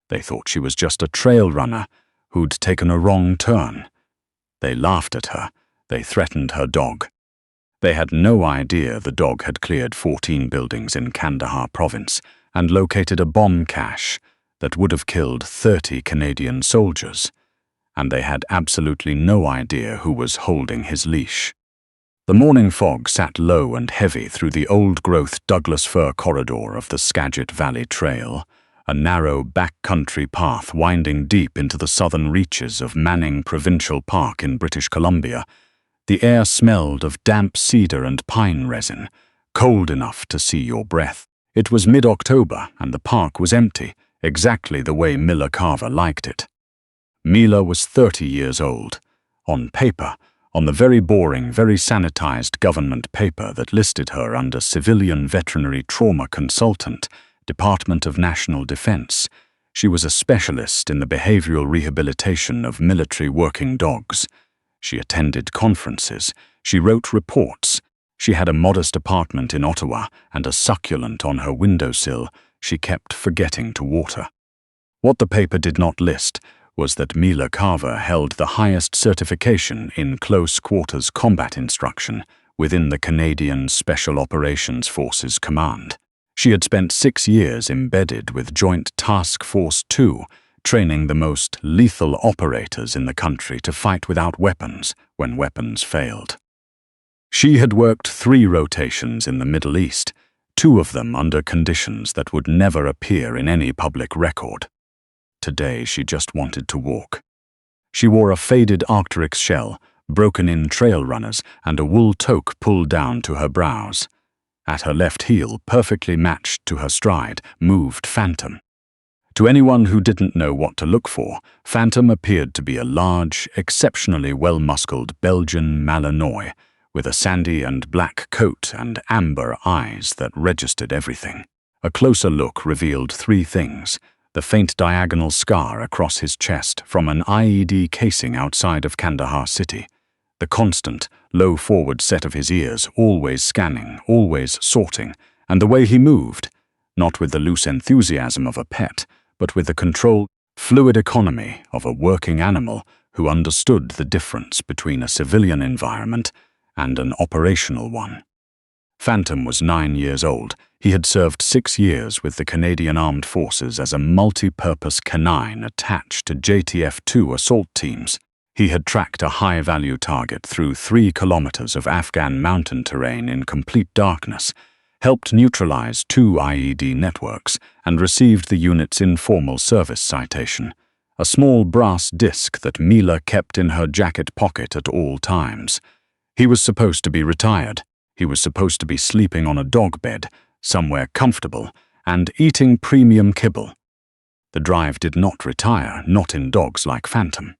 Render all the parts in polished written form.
They thought she was just a trail runner who'd taken a wrong turn. They laughed at her. They threatened her dog. They had no idea the dog had cleared 14 buildings in Kandahar province and located a bomb cache that would have killed 30 Canadian soldiers. And they had absolutely no idea who was holding his leash. The morning fog sat low and heavy through the old-growth Douglas fir corridor of the Skagit Valley Trail, a narrow backcountry path winding deep into the southern reaches of Manning Provincial Park in British Columbia. The air smelled of damp cedar and pine resin, cold enough to see your breath. It was mid-October and the park was empty, exactly the way Mila Carver liked it. Mila was 30 years old. On paper, on the very boring, very sanitized government paper that listed her under Civilian Veterinary Trauma Consultant, Department of National Defense, she was a specialist in the behavioral rehabilitation of military working dogs. She attended conferences. She wrote reports. She had a modest apartment in Ottawa and a succulent on her windowsill she kept forgetting to water. What the paper did not list was that Mila Carver held the highest certification in close-quarters combat instruction within the Canadian Special Operations Forces Command. She had spent 6 years embedded with Joint Task Force 2, training the most lethal operators in the country to fight without weapons when weapons failed. She had worked 3 rotations in the Middle East, 2 of them under conditions that would never appear in any public record. Today she just wanted to walk. She wore a faded Arc'teryx shell, broken-in trail runners, and a wool toque pulled down to her brows. At her left heel, perfectly matched to her stride, moved Phantom. To anyone who didn't know what to look for, Phantom appeared to be a large, exceptionally well-muscled Belgian Malinois, with a sandy and black coat and amber eyes that registered everything. A closer look revealed 3 things: the faint diagonal scar across his chest from an IED casing outside of Kandahar city, the constant, low-forward set of his ears, always scanning, always sorting, and the way he moved, not with the loose enthusiasm of a pet, but with the controlled, fluid economy of a working animal who understood the difference between a civilian environment and an operational one. Phantom was 9 years old. He had served 6 years with the Canadian Armed Forces as a multi-purpose canine attached to JTF2 assault teams. He had tracked a high-value target through 3 kilometers of Afghan mountain terrain in complete darkness, helped neutralize 2 IED networks, and received the unit's informal service citation, a small brass disc that Mila kept in her jacket pocket at all times. He was supposed to be retired. He was supposed to be sleeping on a dog bed, somewhere comfortable, and eating premium kibble. The drive did not retire, not in dogs like Phantom.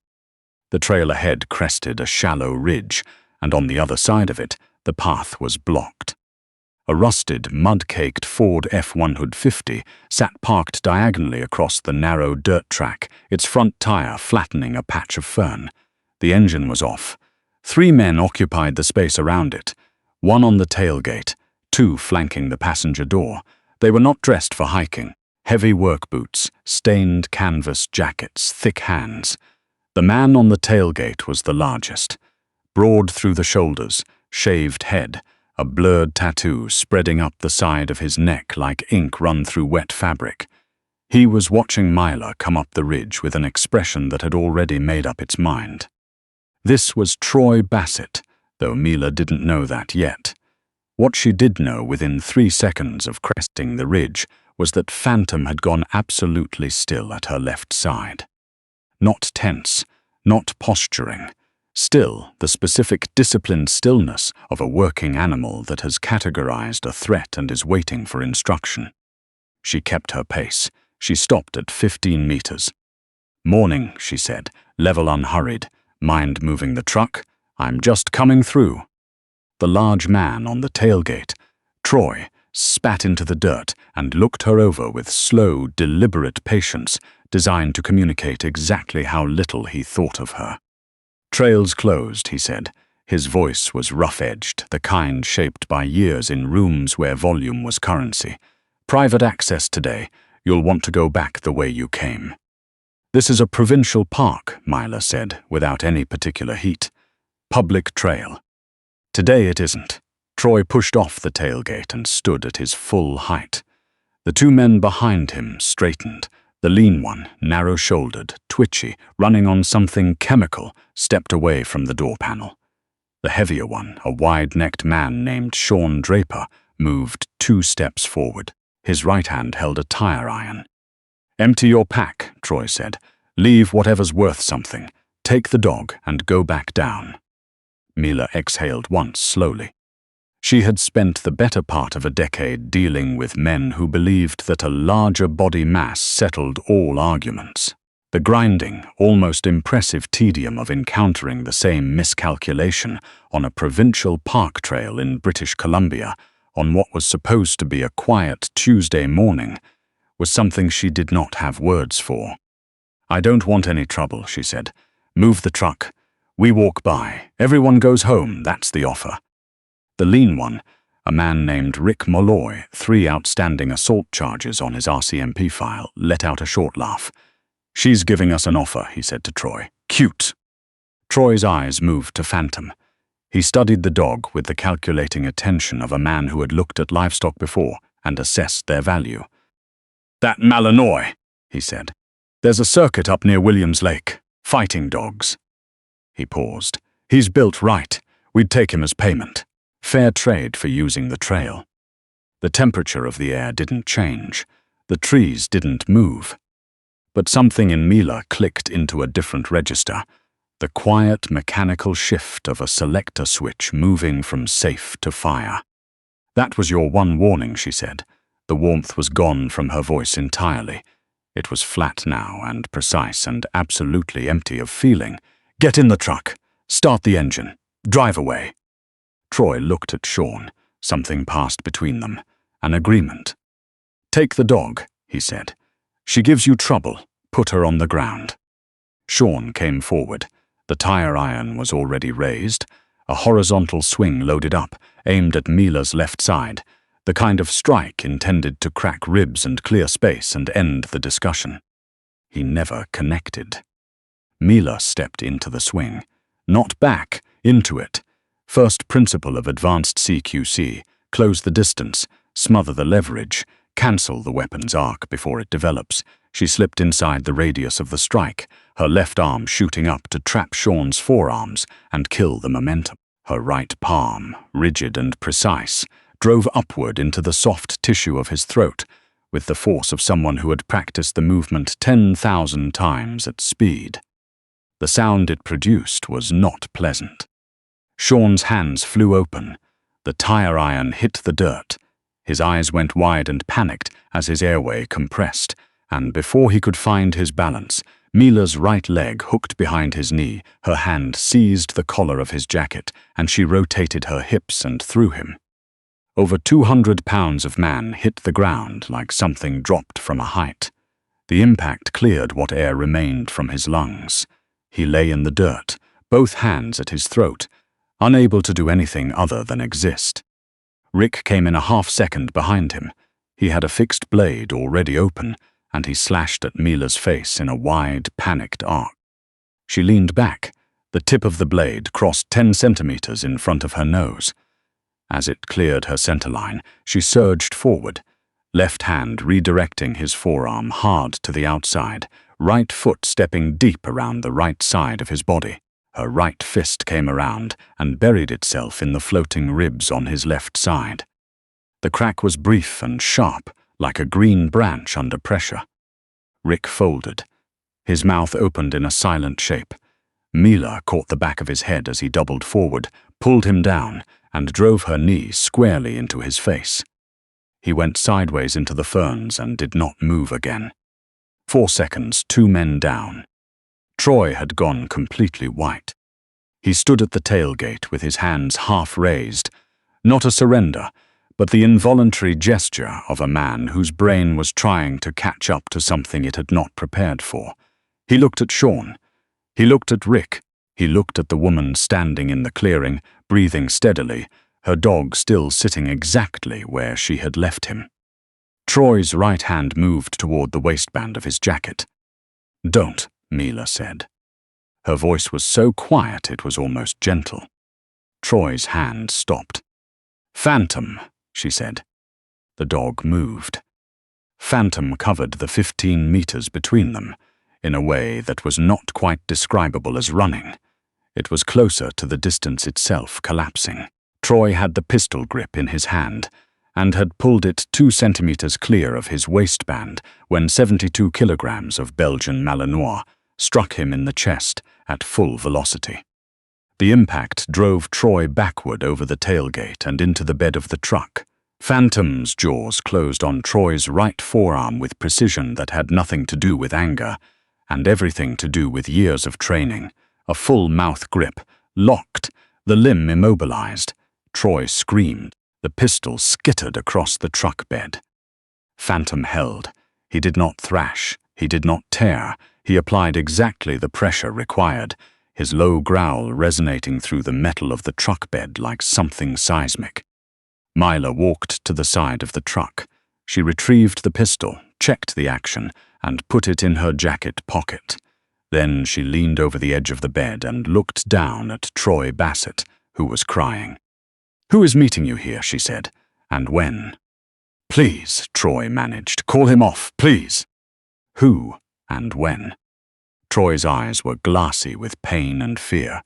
The trail ahead crested a shallow ridge, and on the other side of it, the path was blocked. A rusted, mud-caked Ford F-150 sat parked diagonally across the narrow dirt track, its front tire flattening a patch of fern. The engine was off. 3 men occupied the space around it, 1 on the tailgate, 2 flanking the passenger door. They were not dressed for hiking. Heavy work boots, stained canvas jackets, thick hands. The man on the tailgate was the largest. Broad through the shoulders, shaved head, a blurred tattoo spreading up the side of his neck like ink run through wet fabric. He was watching Mila come up the ridge with an expression that had already made up its mind. This was Troy Bassett, though Mila didn't know that yet. What she did know within 3 seconds of cresting the ridge was that Phantom had gone absolutely still at her left side. Not tense, not posturing. Still, the specific disciplined stillness of a working animal that has categorized a threat and is waiting for instruction. She kept her pace. She stopped at 15 meters. "Morning," she said, level unhurried. "Mind moving the truck? I'm just coming through." The large man on the tailgate, Troy, spat into the dirt and looked her over with slow, deliberate patience designed to communicate exactly how little he thought of her. "Trails closed," he said. His voice was rough-edged, the kind shaped by years in rooms where volume was currency. "Private access today. You'll want to go back the way you came." "This is a provincial park," Mila said, without any particular heat. "Public trail." "Today it isn't." Troy pushed off the tailgate and stood at his full height. The two men behind him straightened. The lean one, narrow-shouldered, twitchy, running on something chemical, stepped away from the door panel. The heavier one, a wide-necked man named Sean Draper, moved 2 steps forward. His right hand held a tire iron. "Empty your pack," Troy said. "Leave whatever's worth something. Take the dog and go back down." Mila exhaled once, slowly. She had spent the better part of a decade dealing with men who believed that a larger body mass settled all arguments. The grinding, almost impressive tedium of encountering the same miscalculation on a provincial park trail in British Columbia on what was supposed to be a quiet Tuesday morning was something she did not have words for. "I don't want any trouble," she said. "Move the truck. We walk by. Everyone goes home, that's the offer." The lean one, a man named Rick Malinois, 3 outstanding assault charges on his RCMP file, let out a short laugh. "She's giving us an offer," he said to Troy. "Cute." Troy's eyes moved to Phantom. He studied the dog with the calculating attention of a man who had looked at livestock before and assessed their value. "That Malinois," he said. "There's a circuit up near Williams Lake. Fighting dogs." He paused. "He's built right. We'd take him as payment. Fair trade for using the trail." The temperature of the air didn't change. The trees didn't move. But something in Mila clicked into a different register. The quiet mechanical shift of a selector switch moving from safe to fire. "That was your one warning," she said. The warmth was gone from her voice entirely. It was flat now and precise and absolutely empty of feeling. "Get in the truck. Start the engine. Drive away." Troy looked at Sean. Something passed between them. An agreement. "Take the dog," he said. "She gives you trouble. Put her on the ground." Sean came forward. The tire iron was already raised. A horizontal swing loaded up, aimed at Mila's left side. The kind of strike intended to crack ribs and clear space and end the discussion. He never connected. Mila stepped into the swing. Not back, into it. First principle of advanced CQC, close the distance, smother the leverage, cancel the weapon's arc before it develops. She slipped inside the radius of the strike, her left arm shooting up to trap Sean's forearms and kill the momentum. Her right palm, rigid and precise, drove upward into the soft tissue of his throat with the force of someone who had practiced the movement 10,000 times at speed. The sound it produced was not pleasant. Sean's hands flew open. The tire iron hit the dirt. His eyes went wide and panicked as his airway compressed, and before he could find his balance, Mila's right leg hooked behind his knee, her hand seized the collar of his jacket, and she rotated her hips and threw him. Over 200 pounds of man hit the ground like something dropped from a height. The impact cleared what air remained from his lungs. He lay in the dirt, both hands at his throat, unable to do anything other than exist. Rick came in a half-second behind him. He had a fixed blade already open, and he slashed at Mila's face in a wide, panicked arc. She leaned back. The tip of the blade crossed 10 centimeters in front of her nose. As it cleared her centerline, she surged forward, left hand redirecting his forearm hard to the outside, right foot stepping deep around the right side of his body. Her right fist came around and buried itself in the floating ribs on his left side. The crack was brief and sharp, like a green branch under pressure. Rick folded. His mouth opened in a silent shape. Mila caught the back of his head as he doubled forward, pulled him down, and drove her knee squarely into his face. He went sideways into the ferns and did not move again. 4 seconds, 2 men down. Troy had gone completely white. He stood at the tailgate with his hands half raised, not a surrender, but the involuntary gesture of a man whose brain was trying to catch up to something it had not prepared for. He looked at Sean. He looked at Rick. He looked at the woman standing in the clearing, breathing steadily, her dog still sitting exactly where she had left him. Troy Troy's right hand moved toward the waistband of his jacket. "Don't," Mila said. Her voice was so quiet it was almost gentle. Troy's hand stopped. "Phantom," she said. The dog moved. Phantom covered the 15 meters between them, in a way that was not quite describable as running. It was closer to the distance itself collapsing. Troy had the pistol grip in his hand, and had pulled it 2 centimeters clear of his waistband when 72 kilograms of Belgian Malinois struck him in the chest at full velocity. The impact drove Troy backward over the tailgate and into the bed of the truck. Phantom's jaws closed on Troy's right forearm with precision that had nothing to do with anger, and everything to do with years of training. A full mouth grip, locked, the limb immobilized. Troy screamed. The pistol skittered across the truck bed. Phantom held. He did not thrash. He did not tear. He applied exactly the pressure required, his low growl resonating through the metal of the truck bed like something seismic. Mila walked to the side of the truck. She retrieved the pistol, checked the action, and put it in her jacket pocket. Then she leaned over the edge of the bed and looked down at Troy Bassett, who was crying. "Who is meeting you here?" she said. "And when?" "Please," Troy managed. "Call him off, please." Who and when? Troy's eyes were glassy with pain and fear.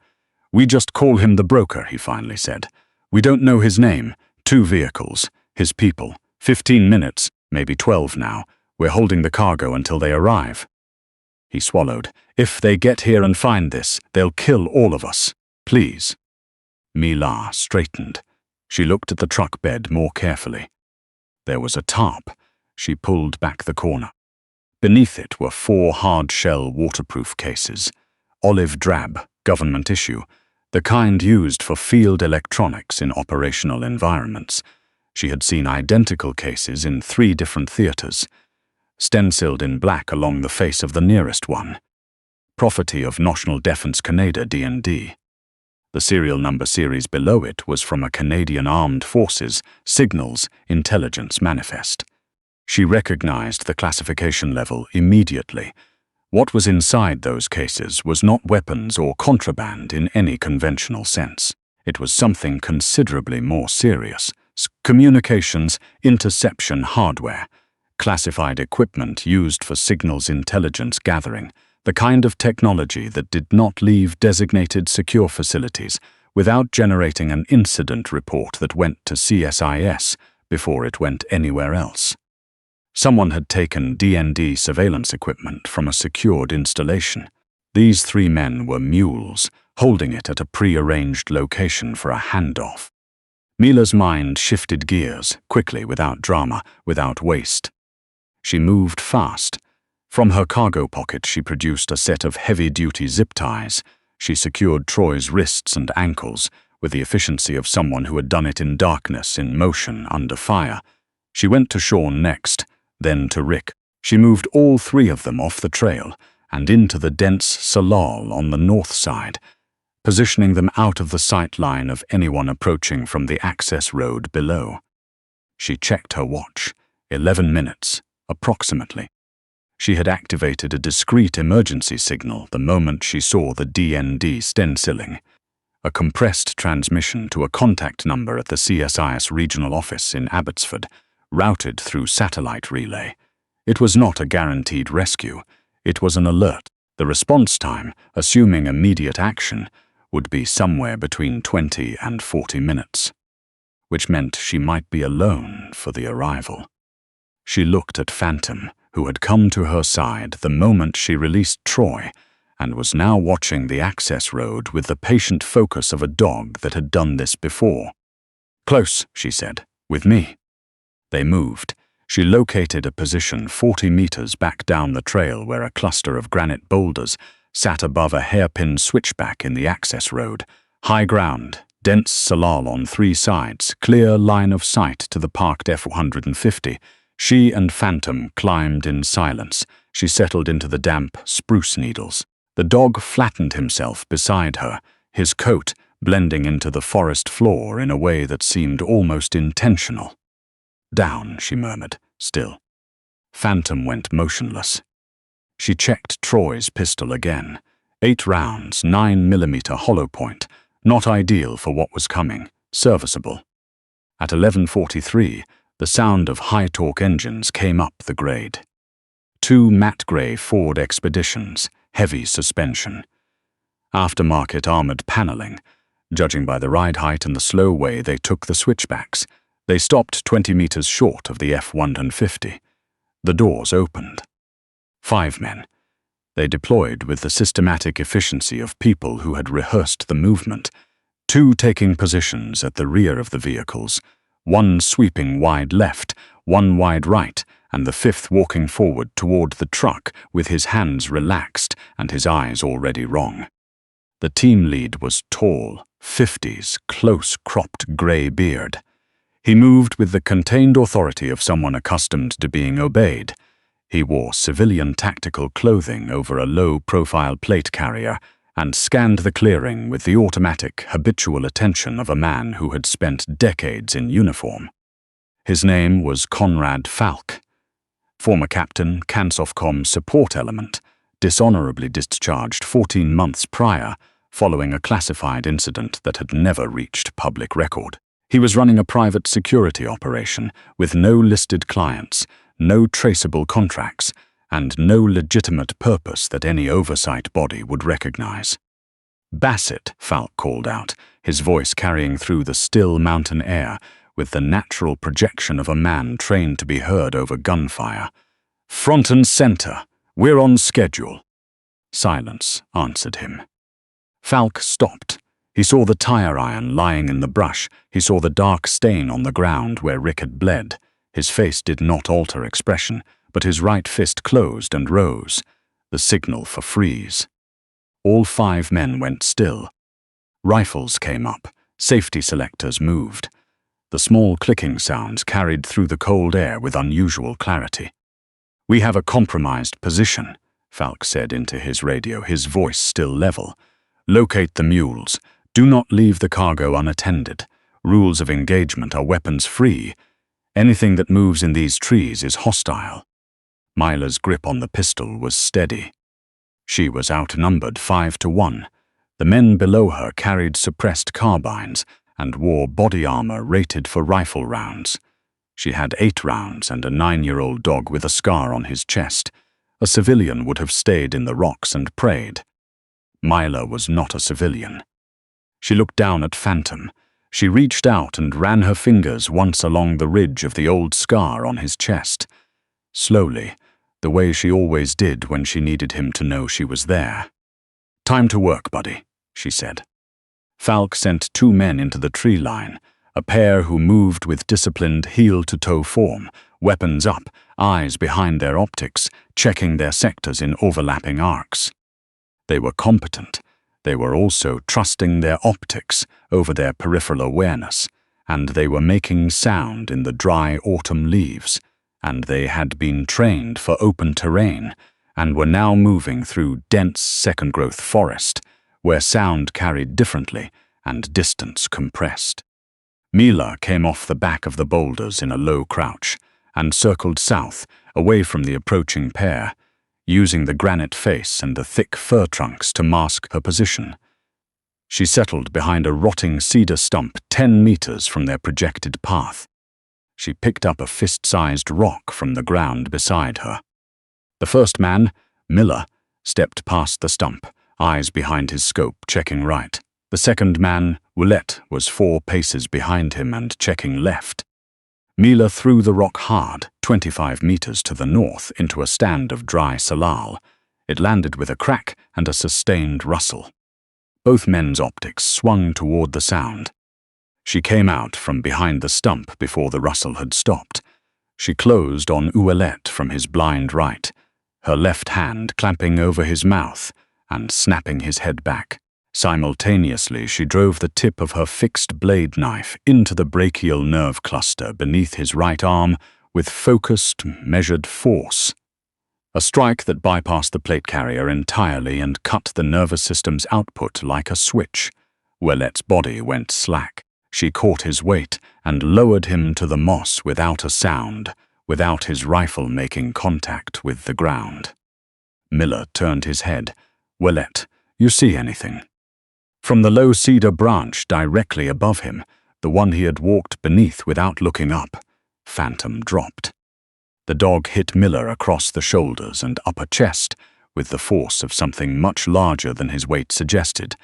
"We just call him the broker," he finally said. "We don't know his name. 2 vehicles. His people. 15 minutes, maybe 12 now. We're holding the cargo until they arrive." He swallowed. "If they get here and find this, they'll kill all of us. Please." Mila straightened. She looked at the truck bed more carefully. There was a tarp. She pulled back the corner. Beneath it were 4 hard-shell waterproof cases, olive drab, government issue, the kind used for field electronics in operational environments. She had seen identical cases in 3 different theaters, stenciled in black along the face of the nearest one. Property of National Defence Canada D&D. The serial number series below it was from a Canadian Armed Forces Signals Intelligence Manifest. She recognized the classification level immediately. What was inside those cases was not weapons or contraband in any conventional sense. It was something considerably more serious. Communications, interception hardware, classified equipment used for signals intelligence gathering, the kind of technology that did not leave designated secure facilities without generating an incident report that went to CSIS before it went anywhere else. Someone had taken D&D surveillance equipment from a secured installation. These 3 men were mules, holding it at a pre-arranged location for a handoff. Mila's mind shifted gears, quickly, without drama, without waste. She moved fast. From her cargo pocket she produced a set of heavy-duty zip ties. She secured Troy's wrists and ankles, with the efficiency of someone who had done it in darkness, in motion, under fire. She went to Sean next, then to Rick. She moved all 3 of them off the trail and into the dense salal on the north side, positioning them out of the sight line of anyone approaching from the access road below. She checked her watch. 11 minutes, approximately. She had activated a discreet emergency signal the moment she saw the D&D stenciling, a compressed transmission to a contact number at the CSIS regional office in Abbotsford, routed through satellite relay. It was not a guaranteed rescue. It was an alert. The response time, assuming immediate action, would be somewhere between 20 and 40 minutes, which meant she might be alone for the arrival. She looked at Phantom, who had come to her side the moment she released Troy, and was now watching the access road with the patient focus of a dog that had done this before. "Close," she said, "with me." They moved. She located a position 40 meters back down the trail where a cluster of granite boulders sat above a hairpin switchback in the access road. High ground, dense salal on 3 sides, clear line of sight to the parked F-150. She and Phantom climbed in silence. She settled into the damp spruce needles. The dog flattened himself beside her, his coat blending into the forest floor in a way that seemed almost intentional. "Down," she murmured, still. Phantom went motionless. She checked Troy's pistol again. 8 rounds, 9mm hollow point. Not ideal for what was coming. Serviceable. At 11:43, the sound of high-torque engines came up the grade. 2 matte grey Ford Expeditions, heavy suspension. Aftermarket armored paneling. Judging by the ride height and the slow way they took the switchbacks, they stopped 20 meters short of the F-150. The doors opened. 5 men. They deployed with the systematic efficiency of people who had rehearsed the movement, 2 taking positions at the rear of the vehicles, 1 sweeping wide left, 1 wide right, and the 5th walking forward toward the truck with his hands relaxed and his eyes already wrong. The team lead was tall, 50s, close-cropped grey beard. He moved with the contained authority of someone accustomed to being obeyed. He wore civilian tactical clothing over a low-profile plate carrier and scanned the clearing with the automatic, habitual attention of a man who had spent decades in uniform. His name was Conrad Falk. Former captain, Kansofcom support element, dishonorably discharged 14 months prior, following a classified incident that had never reached public record. He was running a private security operation with no listed clients, no traceable contracts, and no legitimate purpose that any oversight body would recognize. "Bassett," Falk called out, his voice carrying through the still mountain air with the natural projection of a man trained to be heard over gunfire. "Front and center. We're on schedule." Silence answered him. Falk stopped. He saw the tire iron lying in the brush. He saw the dark stain on the ground where Rick had bled. His face did not alter expression, but his right fist closed and rose, the signal for freeze. All 5 men went still. Rifles came up. Safety selectors moved. The small clicking sounds carried through the cold air with unusual clarity. "We have a compromised position," Falk said into his radio, his voice still level. "Locate the mules. Do not leave the cargo unattended. Rules of engagement are weapons-free. Anything that moves in these trees is hostile." Mila's grip on the pistol was steady. She was outnumbered 5-1. The men below her carried suppressed carbines and wore body armor rated for rifle rounds. She had 8 rounds and a 9-year-old dog with a scar on his chest. A civilian would have stayed in the rocks and prayed. Mila was not a civilian. She looked down at Phantom. She reached out and ran her fingers once along the ridge of the old scar on his chest. Slowly, the way she always did when she needed him to know she was there. "Time to work, buddy," she said. Falk sent 2 men into the tree line, a pair who moved with disciplined heel-to-toe form, weapons up, eyes behind their optics, checking their sectors in overlapping arcs. They were competent. They were also trusting their optics over their peripheral awareness, and they were making sound in the dry autumn leaves, and they had been trained for open terrain, and were now moving through dense second-growth forest, where sound carried differently and distance compressed. Mila came off the back of the boulders in a low crouch, and circled south, away from the approaching pair, using the granite face and the thick fir trunks to mask her position. She settled behind a rotting cedar stump 10 meters from their projected path. She picked up a fist-sized rock from the ground beside her. The first man, Mila, stepped past the stump, eyes behind his scope, checking right. The second man, Willette, was 4 paces behind him and checking left. Mila threw the rock hard, 25 meters to the north, into a stand of dry salal. It landed with a crack and a sustained rustle. Both men's optics swung toward the sound. She came out from behind the stump before the rustle had stopped. She closed on Ouellette from his blind right, her left hand clamping over his mouth and snapping his head back. Simultaneously, she drove the tip of her fixed blade knife into the brachial nerve cluster beneath his right arm with focused, measured force. A strike that bypassed the plate carrier entirely and cut the nervous system's output like a switch. Ouellette's body went slack. She caught his weight and lowered him to the moss without a sound, without his rifle making contact with the ground. Mila turned his head. "Willette, you see anything?" From the low cedar branch directly above him, the one he had walked beneath without looking up, Phantom dropped. The dog hit Mila across the shoulders and upper chest with the force of something much larger than his weight suggested.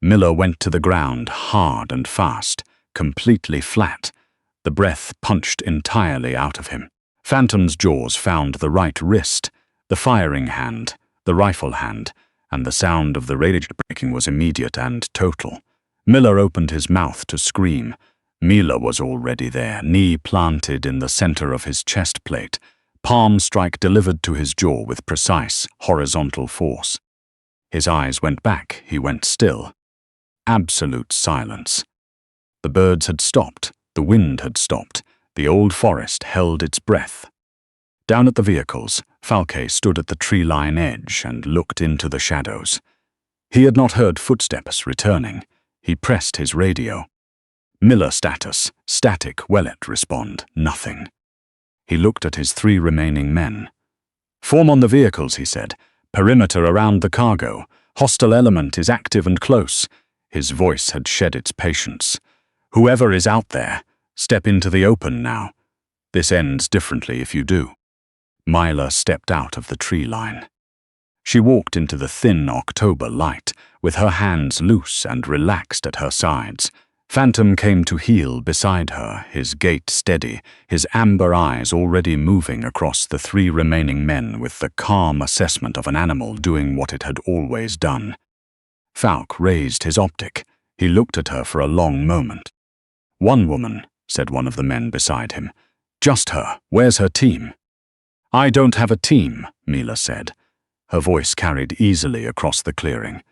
Mila went to the ground hard and fast, completely flat. The breath punched entirely out of him. Phantom's jaws found the right wrist, the firing hand, the rifle hand, and the sound of the rage breaking was immediate and total. Mila opened his mouth to scream. Mila was already there, knee planted in the center of his chest plate, palm strike delivered to his jaw with precise, horizontal force. His eyes went back, he went still. Absolute silence. The birds had stopped, the wind had stopped, the old forest held its breath. Down at the vehicles, Falke stood at the tree-line edge and looked into the shadows. He had not heard footsteps returning. He pressed his radio. Mila status, static, Willette respond, nothing. He looked at his 3 remaining men. "Form on the vehicles," he said. "Perimeter around the cargo. Hostile element is active and close." His voice had shed its patience. "Whoever is out there, step into the open now. This ends differently if you do." Mila stepped out of the tree line. She walked into the thin October light, with her hands loose and relaxed at her sides. Phantom came to heel beside her, his gait steady, his amber eyes already moving across the 3 remaining men with the calm assessment of an animal doing what it had always done. Falk raised his optic. He looked at her for a long moment. "One woman," said one of the men beside him. "Just her. Where's her team?" "I don't have a team," Mila said. Her voice carried easily across the clearing.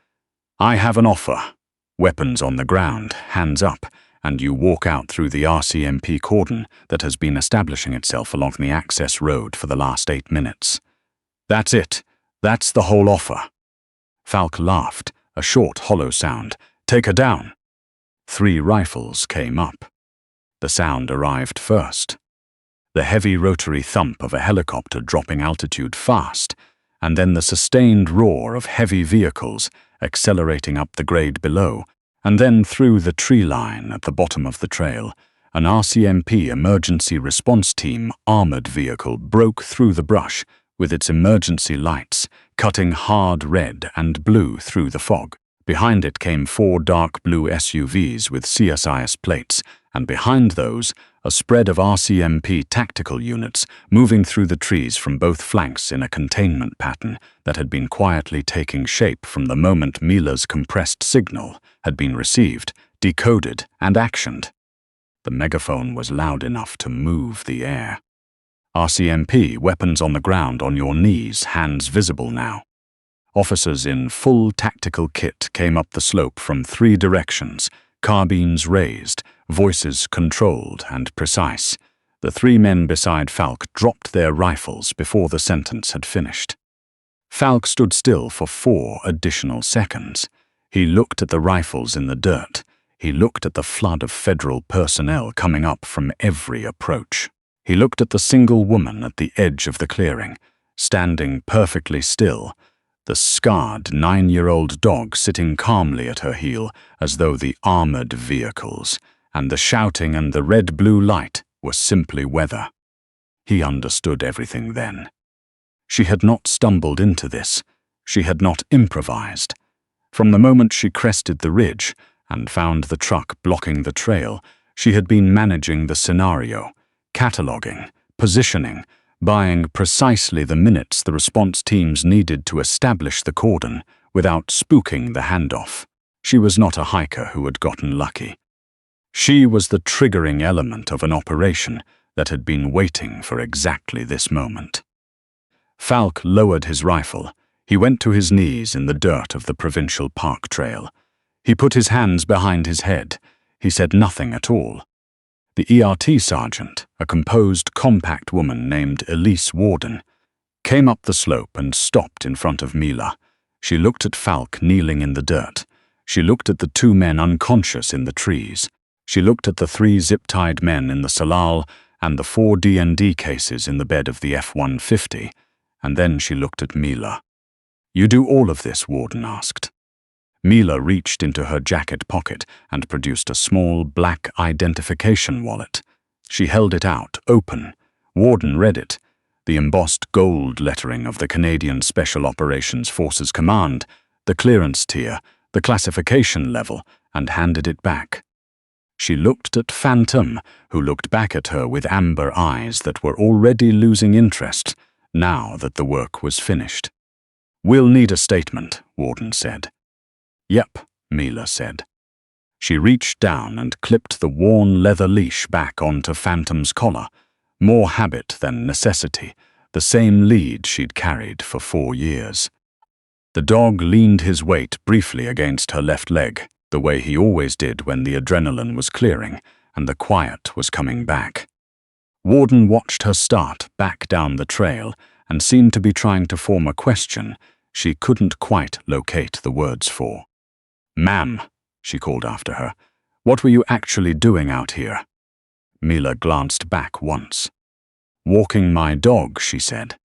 "I have an offer. Weapons on the ground, hands up, and you walk out through the RCMP cordon that has been establishing itself along the access road for the last 8 minutes. That's it. That's the whole offer." Falk laughed, a short, hollow sound. "Take her down." 3 rifles came up. The sound arrived first. The heavy rotary thump of a helicopter dropping altitude fast, and then the sustained roar of heavy vehicles accelerating up the grade below, and then through the tree line at the bottom of the trail. An RCMP emergency response team armored vehicle broke through the brush with its emergency lights, cutting hard red and blue through the fog. Behind it came 4 dark blue SUVs with CSIS plates, and behind those, a spread of RCMP tactical units moving through the trees from both flanks in a containment pattern that had been quietly taking shape from the moment Mila's compressed signal had been received, decoded, and actioned. The megaphone was loud enough to move the air. "RCMP, weapons on the ground, on your knees, hands visible now." Officers in full tactical kit came up the slope from 3 directions, carbines raised, voices controlled and precise. The 3 men beside Falk dropped their rifles before the sentence had finished. Falk stood still for 4 additional seconds. He looked at the rifles in the dirt. He looked at the flood of federal personnel coming up from every approach. He looked at the single woman at the edge of the clearing, standing perfectly still, the scarred 9-year-old dog sitting calmly at her heel as though the armored vehicles and the shouting and the red-blue light were simply weather. He understood everything then. She had not stumbled into this. She had not improvised. From the moment she crested the ridge and found the truck blocking the trail, she had been managing the scenario, cataloging, positioning, buying precisely the minutes the response teams needed to establish the cordon without spooking the handoff. She was not a hiker who had gotten lucky. She was the triggering element of an operation that had been waiting for exactly this moment. Falk lowered his rifle. He went to his knees in the dirt of the Provincial Park trail. He put his hands behind his head. He said nothing at all. The ERT sergeant, a composed, compact woman named Elise Warden, came up the slope and stopped in front of Mila. She looked at Falk kneeling in the dirt. She looked at the 2 men unconscious in the trees. She looked at the 3 zip-tied men in the salal and the 4 D&D cases in the bed of the F-150, and then she looked at Mila. "You do all of this?" Warden asked. Mila reached into her jacket pocket and produced a small black identification wallet. She held it out, open. Warden read it, the embossed gold lettering of the Canadian Special Operations Forces Command, the clearance tier, the classification level, and handed it back. She looked at Phantom, who looked back at her with amber eyes that were already losing interest, now that the work was finished. "We'll need a statement," Warden said. "Yep," Mila said. She reached down and clipped the worn leather leash back onto Phantom's collar, more habit than necessity, the same lead she'd carried for 4 years. The dog leaned his weight briefly against her left leg, the way he always did when the adrenaline was clearing and the quiet was coming back. Warden watched her start back down the trail and seemed to be trying to form a question she couldn't quite locate the words for. "Ma'am," she called after her, "what were you actually doing out here?" Mila glanced back once. "Walking my dog," she said.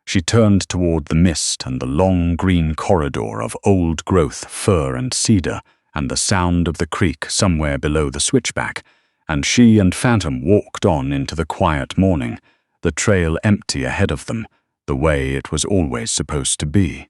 She turned toward the mist and the long green corridor of old-growth fir and cedar and the sound of the creek somewhere below the switchback, and she and Phantom walked on into the quiet morning, the trail empty ahead of them, the way it was always supposed to be.